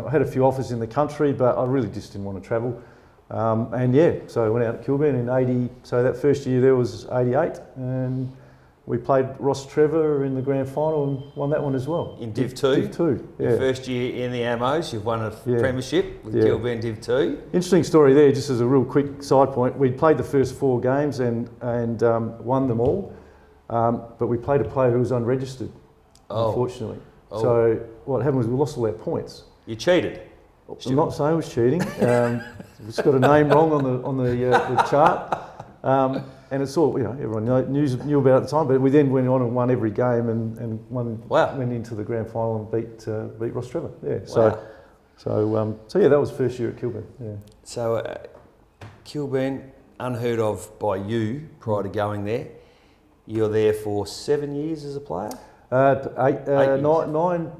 Speaker 4: I had a few offers in the country, but I really just didn't want to travel. So I went out to Kilburn in 80. So that first year there was 88, and we played Ross Trevor in the grand final and won that one as well.
Speaker 1: In Div 2?
Speaker 4: Div 2, yeah.
Speaker 1: Your first year in the Ammos, you've won a premiership with Kilburn Div 2.
Speaker 4: Interesting story there, just as a real quick side point. We played the first 4 games and won them all. But we played a player who was unregistered, unfortunately. So what happened was we lost all our points.
Speaker 1: You cheated?
Speaker 4: I'm not saying it was cheating. We just got a name wrong on the chart. And it's all, everyone knew about it at the time, but we then went on and won every game and went into the grand final and beat Ross Trevor. Yeah. Wow. So that was first year at Kilburn. Yeah.
Speaker 1: So Kilburn, unheard of by you prior to going there. You're there for 7 years as a player?
Speaker 4: Nine,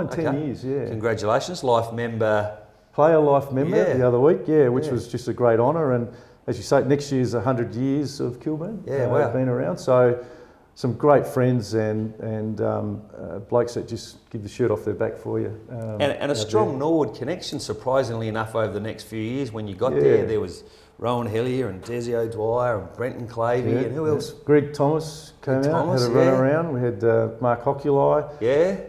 Speaker 4: 10 years, yeah.
Speaker 1: Congratulations, life member.
Speaker 4: Player life member
Speaker 1: Yeah.
Speaker 4: the other week, which was just a great honour. And as you say, next year's 100 years of Kilburn.
Speaker 1: Wow.
Speaker 4: Been around. So some great friends and blokes that just give the shirt off their back for you.
Speaker 1: And a strong Norwood connection, surprisingly enough, over the next few years. When you got there was Rowan Hellier and Desi O'Dwyer and Brenton Clavey and who else?
Speaker 4: Greg Thomas came out, had a run around. We had Mark Oculi,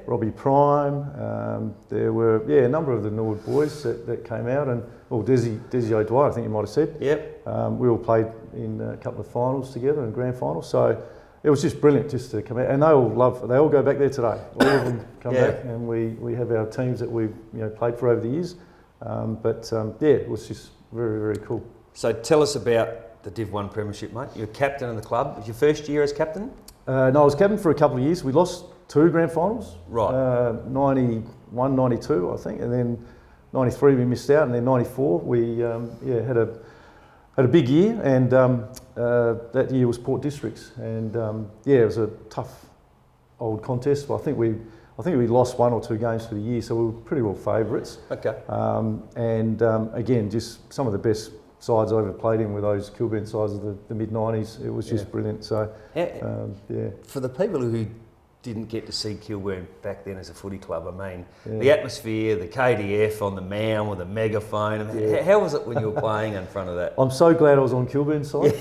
Speaker 4: Robbie Prime. There were a number of the Norwood boys that came out, and Desi O'Dwyer, I think you might have said.
Speaker 1: Yep.
Speaker 4: We all played in a couple of finals together and grand finals. So it was just brilliant just to come out, and they all go back there today. All of them come back, and we have our teams that we've played for over the years. It was just very, very cool.
Speaker 1: So tell us about the Div 1 Premiership, mate. You're captain of the club. Was your first year as captain?
Speaker 4: No, I was captain for a couple of years. We lost 2 grand finals.
Speaker 1: Right.
Speaker 4: 91, 92, I think, and then 93 we missed out, and then 94 we had a big year, and that year was Port Districts, and it was a tough old contest. But I think we lost 1 or 2 games for the year, so we were pretty well favourites.
Speaker 1: Okay.
Speaker 4: Again, just some of the best sides I ever played in were those Kilburn sides of the mid-90s. It was just brilliant. So,
Speaker 1: For the people who didn't get to see Kilburn back then as a footy club, I mean, the atmosphere, the KDF on the mound with a megaphone. I mean, how was it when you were playing in front of that?
Speaker 4: I'm so glad I was on Kilburn's side.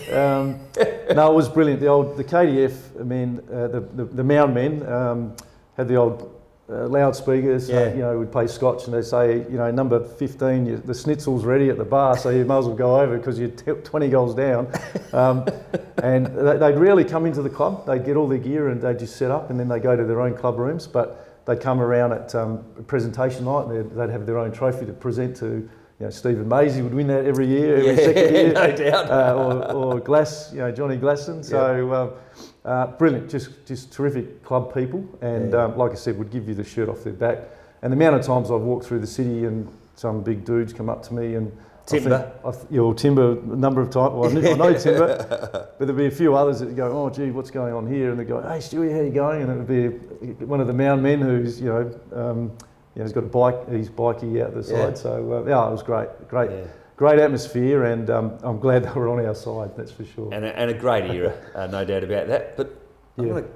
Speaker 4: No, it was brilliant. The KDF, I mean, the mound men had the old loudspeakers. We'd play Scotch, and they'd say, number 15, the schnitzel's ready at the bar, so you might as well go over because you're 20 goals down. And they'd rarely come into the club. They'd get all their gear and they'd just set up, and then they go to their own club rooms. But they'd come around at presentation night, and they'd have their own trophy to present to. Stephen Maisie would win that every year, every second year.
Speaker 1: No doubt.
Speaker 4: Or Glass, Johnny Glasson. So brilliant, just terrific club people, and like I said, would give you the shirt off their back. And the amount of times I've walked through the city and some big dudes come up to me and
Speaker 1: Timber.
Speaker 4: Timber a number of times. Well, I know Timber, but there'd be a few others that go, "Oh, gee, what's going on here?" And they go, "Hey, Stewie, how you going?" And it would be one of the mound men who's he's got a bike, he's bikey out the side. So it was great atmosphere, and I'm glad they were on our side. That's for sure.
Speaker 1: And a great era, no doubt about that. But I'm going to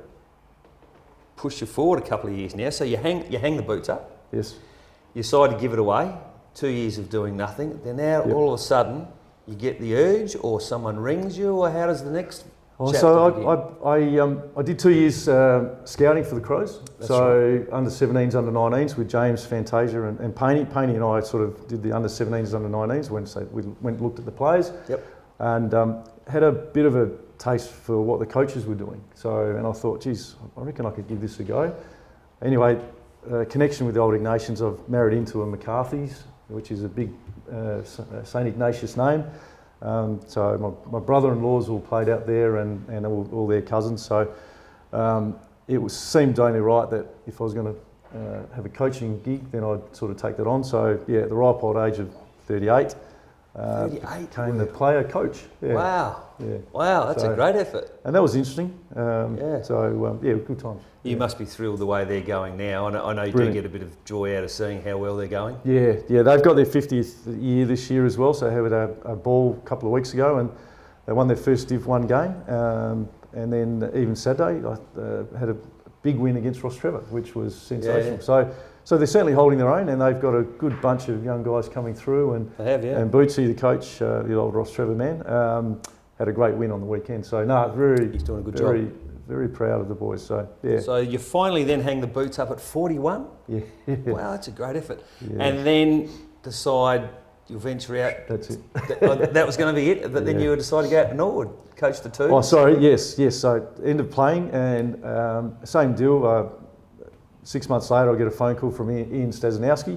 Speaker 1: push you forward a couple of years now. So you hang the boots up.
Speaker 4: Yes.
Speaker 1: You decide to give it away. 2 years of doing nothing. Then now all of a sudden you get the urge, or someone rings you, or how does the next?
Speaker 4: I did 2 years scouting for the Crows.
Speaker 1: That's right.
Speaker 4: Under 17s, under 19s with James Fantasia and Paney. Paney and I sort of did the under 17s, under 19s. We went and looked at the players.
Speaker 1: Yep.
Speaker 4: And had a bit of a taste for what the coaches were doing. And I thought, geez, I reckon I could give this a go. Anyway, connection with the Old Ignatians. I've married into a McCarthy's, which is a big St Ignatius name. So my brother-in-laws all played out there, and all their cousins. So it seemed only right that if I was going to have a coaching gig, then I'd sort of take that on. So at the ripe old age of 38, became the player coach. Yeah.
Speaker 1: Wow.
Speaker 4: Yeah.
Speaker 1: Wow, that's a great effort.
Speaker 4: And that was interesting. Good times.
Speaker 1: You must be thrilled the way they're going now. I know you do get a bit of joy out of seeing how well they're going.
Speaker 4: Yeah, they've got their 50th year this year as well, so they had a ball a couple of weeks ago, and they won their first Div 1 game. And then even Saturday, I had a big win against Ross Trevor, which was sensational.
Speaker 1: Yeah.
Speaker 4: So they're certainly holding their own, and they've got a good bunch of young guys coming through. And
Speaker 1: they have,
Speaker 4: And Bootsy, the coach, the old Ross Trevor man, had a great win on the weekend. So
Speaker 1: he's doing a good job.
Speaker 4: Very proud of the boys. So yeah.
Speaker 1: So you finally then hang the boots up at 41.
Speaker 4: Yeah.
Speaker 1: Wow, that's a great effort.
Speaker 4: Yeah.
Speaker 1: And then decide you'll venture out.
Speaker 4: That's it.
Speaker 1: That was going to be it. But then you decided to go out to Norwood, coach the two.
Speaker 4: Oh, sorry. Yes. So ended up playing, and same deal. 6 months later, I get a phone call from Ian Stazanowski,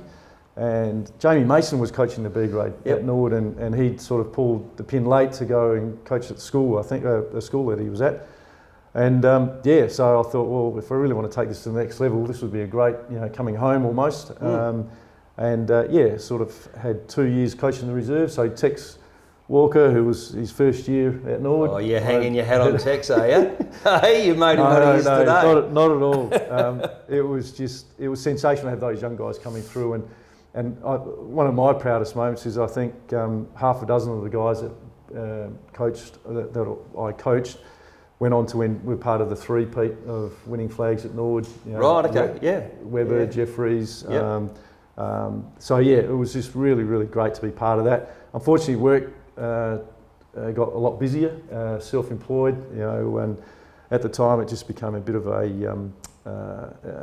Speaker 4: and Jamie Mason was coaching the B grade at Norwood, and he'd sort of pulled the pin late to go and coach at the school. I think the school that he was at. And so I thought, well, if I really want to take this to the next level, this would be a great, coming home almost. Sort of had 2 years coaching the reserve. So Tex Walker, who was his first year at Norwood.
Speaker 1: Oh, you're hanging your hat on Tex, are you? Hey, you made him what he is today.
Speaker 4: Not at all. It was sensational to have those young guys coming through, one of my proudest moments is I think half a dozen of the guys that I coached went on to were part of the three-peat of winning flags at Norwood.
Speaker 1: Right, okay, yeah.
Speaker 4: Weber, Jeffries.
Speaker 1: Yep.
Speaker 4: So yeah, it was just really, really great to be part of that. Unfortunately, work got a lot busier, self-employed, and at the time it just became a bit of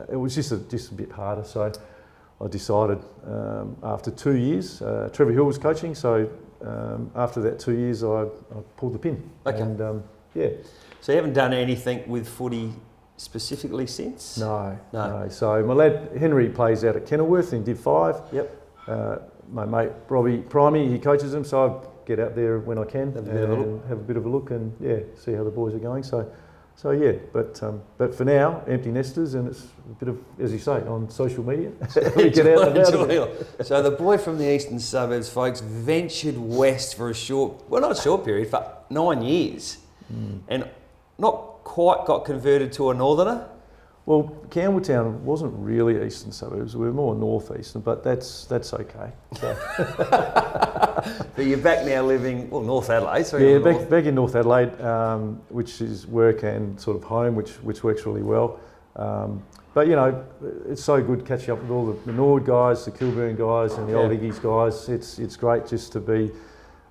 Speaker 4: it was just a bit harder. So I decided after 2 years, Trevor Hill was coaching, so after that 2 years I pulled the pin.
Speaker 1: Okay.
Speaker 4: And yeah.
Speaker 1: So you haven't done anything with footy specifically since?
Speaker 4: No. So my lad Henry plays out at Kenilworth in Div 5.
Speaker 1: Yep.
Speaker 4: My mate Robbie Primey, he coaches them, so I get out there when I can have a bit of a look and see how the boys are going. So yeah, but for now, empty nesters, and it's a bit of, as you say, on social media. We get out and about.
Speaker 1: So the boy from the eastern suburbs, folks, ventured west for not a short period, for 9 years, and not quite got converted to a northerner.
Speaker 4: Well, Campbelltown wasn't really eastern suburbs; we were more northeastern, but that's okay. So.
Speaker 1: But you're back now living, North Adelaide. So
Speaker 4: yeah, back in North Adelaide, which is work and sort of home, which works really well. But it's so good catching up with all the Norwood guys, the Kilburn guys, and the Old Iggy's guys. It's great just to be,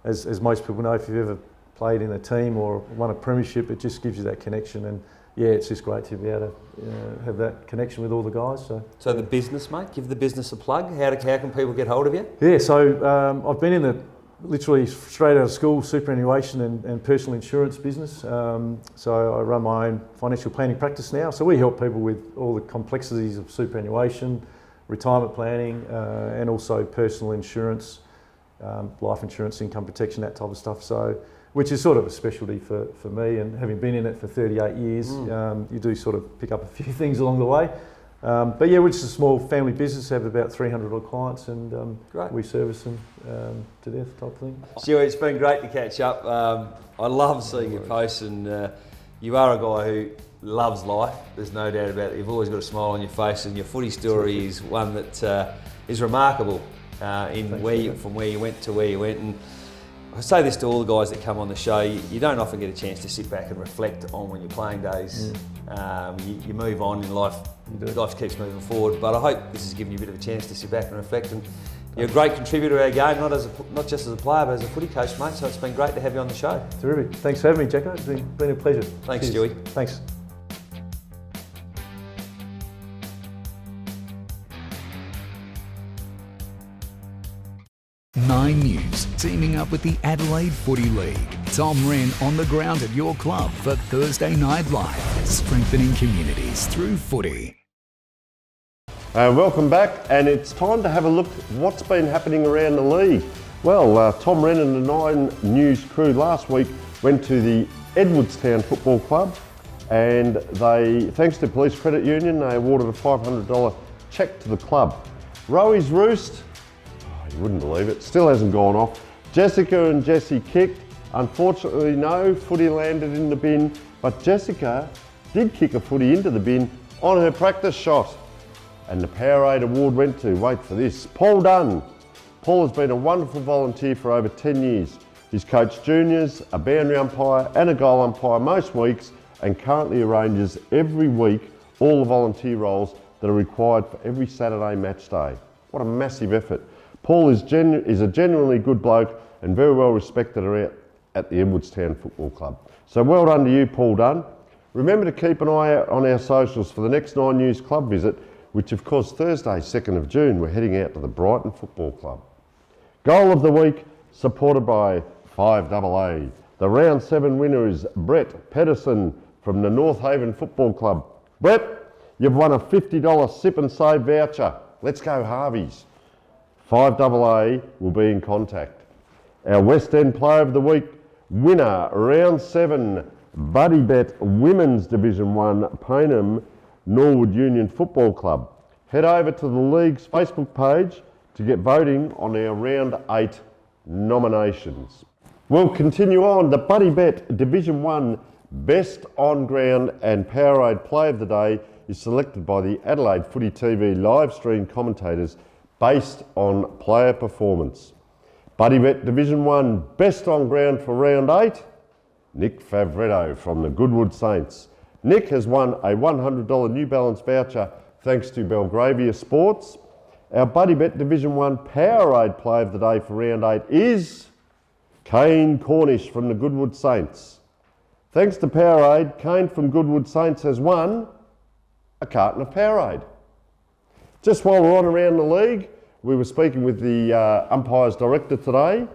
Speaker 4: as most people know, if you've ever played in a team or won a premiership, it just gives you that connection. And yeah, it's just great to be able to have that connection with all the guys. So
Speaker 1: the business, mate, give the business a plug. How can people get hold of you?
Speaker 4: Yeah, so I've been in the literally straight out of school superannuation and personal insurance business. So I run my own financial planning practice now. So we help people with all the complexities of superannuation, retirement planning, and also personal insurance, life insurance, income protection, that type of stuff. So, which is sort of a specialty for me, and having been in it for 38 years, you do sort of pick up a few things along the way. But yeah, we're just a small family business, have about 300 odd clients, and we service them to death type of thing.
Speaker 1: Stewart, it's been great to catch up. I love seeing your posts, and you are a guy who loves life, there's no doubt about it. You've always got a smile on your face, and your footy story is one that is remarkable from where you went to where you went. And I say this to all the guys that come on the show, you don't often get a chance to sit back and reflect on when your playing days. You move on in life, life keeps moving forward, but I hope this has given you a bit of a chance to sit back and reflect. And you're a great contributor to our game, not just as a player, but as a footy coach, mate, so it's been great to have you on the show.
Speaker 4: Terrific. Thanks for having me, Jacko. It's been a pleasure.
Speaker 1: Thanks,
Speaker 4: Cheers.
Speaker 1: Stewie.
Speaker 4: Thanks.
Speaker 5: Nine News, teaming up with the Adelaide Footy League. Tom Wren on the ground at your club for Thursday Night Live, strengthening communities through footy.
Speaker 2: Welcome back, and it's time to have a look at what's been happening around the league. Well, Tom Wren and the Nine News crew last week went to the Edwardstown Football Club, and they, thanks to Police Credit Union, they awarded a $500 cheque to the club. Rowies Roost, you wouldn't believe it, still hasn't gone off. Jessica and Jessie kicked. Unfortunately, no footy landed in the bin, but Jessica did kick a footy into the bin on her practice shot. And the Powerade Award went to, wait for this, Paul Dunn. Paul has been a wonderful volunteer for over 10 years. He's coached juniors, a boundary umpire and a goal umpire most weeks, and currently arranges every week all the volunteer roles that are required for every Saturday match day. What a massive effort. Paul is a genuinely good bloke and very well respected at the Edwardstown Football Club. So well done to you, Paul Dunn. Remember to keep an eye out on our socials for the next Nine News club visit, which of course Thursday, 2nd of June, we're heading out to the Brighton Football Club. Goal of the week, supported by 5AA. The round 7 winner is Brett Pedersen from the North Haven Football Club. Brett, you've won a $50 sip and save voucher. Let's go Harveys. 5AA will be in contact. Our West End Player of the Week winner, round 7, Buddybet Women's Division 1 Payneham Norwood Union Football Club. Head over to the league's Facebook page to get voting on our round 8 nominations. We'll continue on. The Buddybet Division 1 Best On Ground and Powerade Play of the Day is selected by the Adelaide Footy TV live stream commentators based on player performance. Buddybet Division 1 Best On Ground for Round 8, Nick Favretto from the Goodwood Saints. Nick has won a $100 New Balance voucher thanks to Belgravia Sports. Our Buddybet Division 1 Powerade Play of the Day for Round 8 is Kane Cornish from the Goodwood Saints. Thanks to Powerade, Kane from Goodwood Saints has won a carton of Powerade. Just while we're on around the league, we were speaking with the umpires director today.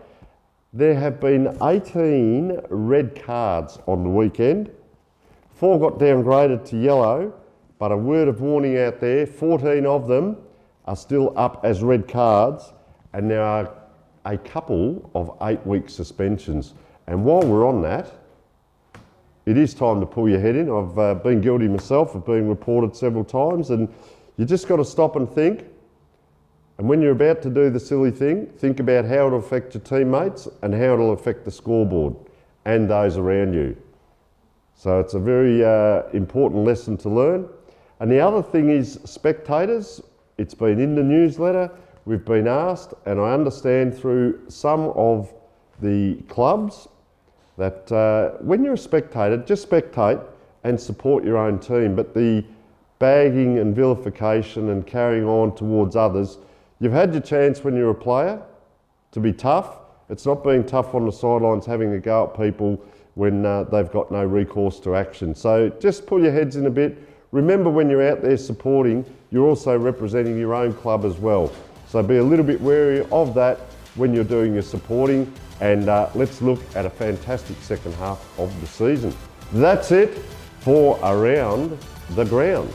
Speaker 2: There have been 18 red cards on the weekend. 4 got downgraded to yellow, but a word of warning out there, 14 of them are still up as red cards, and there are a couple of 8-week suspensions. And while we're on that, it is time to pull your head in. I've been guilty myself of being reported several times, and you just got to stop and think. And when you're about to do the silly thing, think about how it'll affect your teammates and how it'll affect the scoreboard and those around you. So it's a very important lesson to learn. And the other thing is spectators. It's been in the newsletter. We've been asked, and I understand through some of the clubs, that when you're a spectator, just spectate and support your own team. But the bagging and vilification and carrying on towards others, you've had your chance when you're a player to be tough. It's not being tough on the sidelines, having a go at people when they've got no recourse to action. So just pull your heads in a bit. Remember, when you're out there supporting, you're also representing your own club as well. So be a little bit wary of that when you're doing your supporting, and let's look at a fantastic second half of the season. That's it for Around the Ground.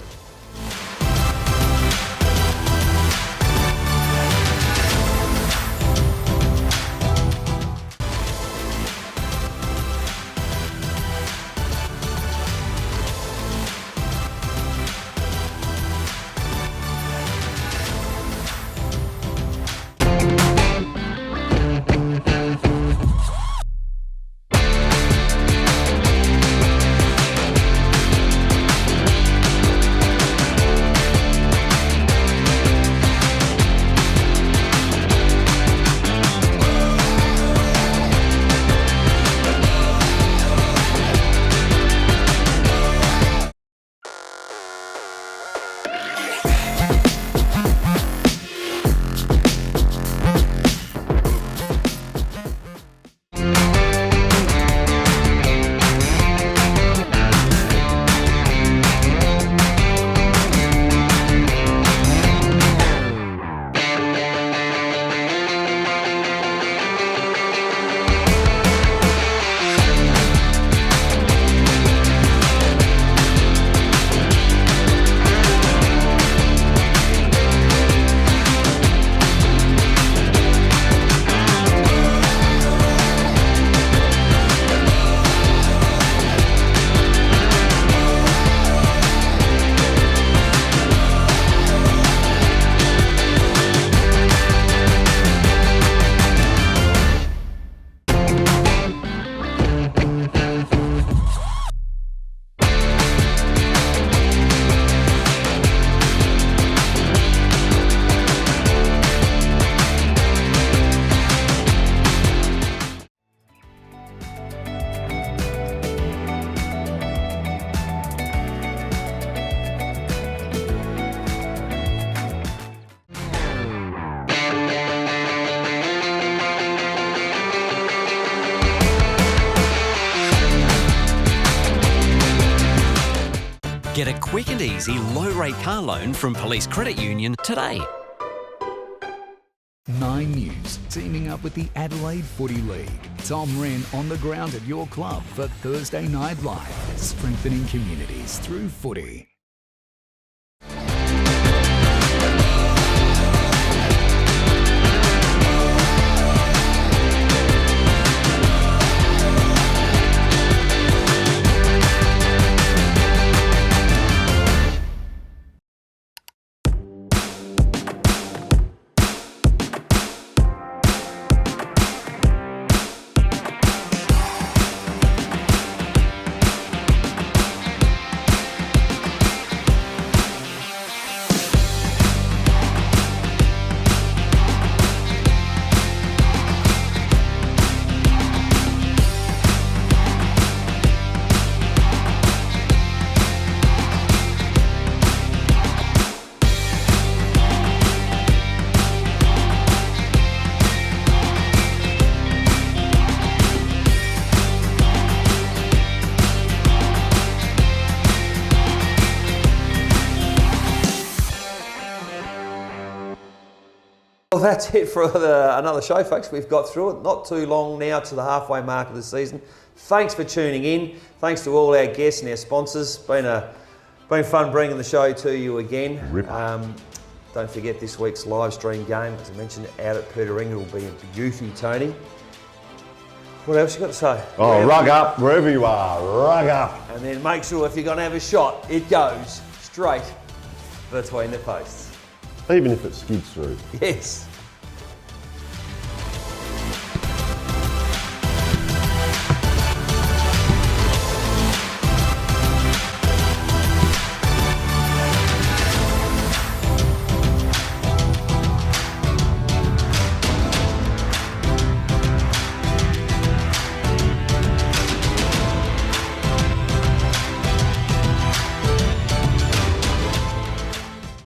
Speaker 6: Get a quick and easy low-rate car loan from Police Credit Union today.
Speaker 5: 9 News, teaming up with the Adelaide Footy League. Tom Wren on the ground at your club for Thursday Night Live, strengthening communities through footy.
Speaker 1: Well, that's it for another show, folks. We've got through it. Not too long now to the halfway mark of the season. Thanks for tuning in. Thanks to all our guests and our sponsors. Been fun bringing the show to you again. Don't forget this week's live stream game, as I mentioned, out at Peteringha will be a beauty, Tony. What else you got to say?
Speaker 2: Oh, rug up, wherever you are, rug up.
Speaker 1: And then make sure if you're going to have a shot, it goes straight between the posts.
Speaker 2: Even if it skids through.
Speaker 1: Yes.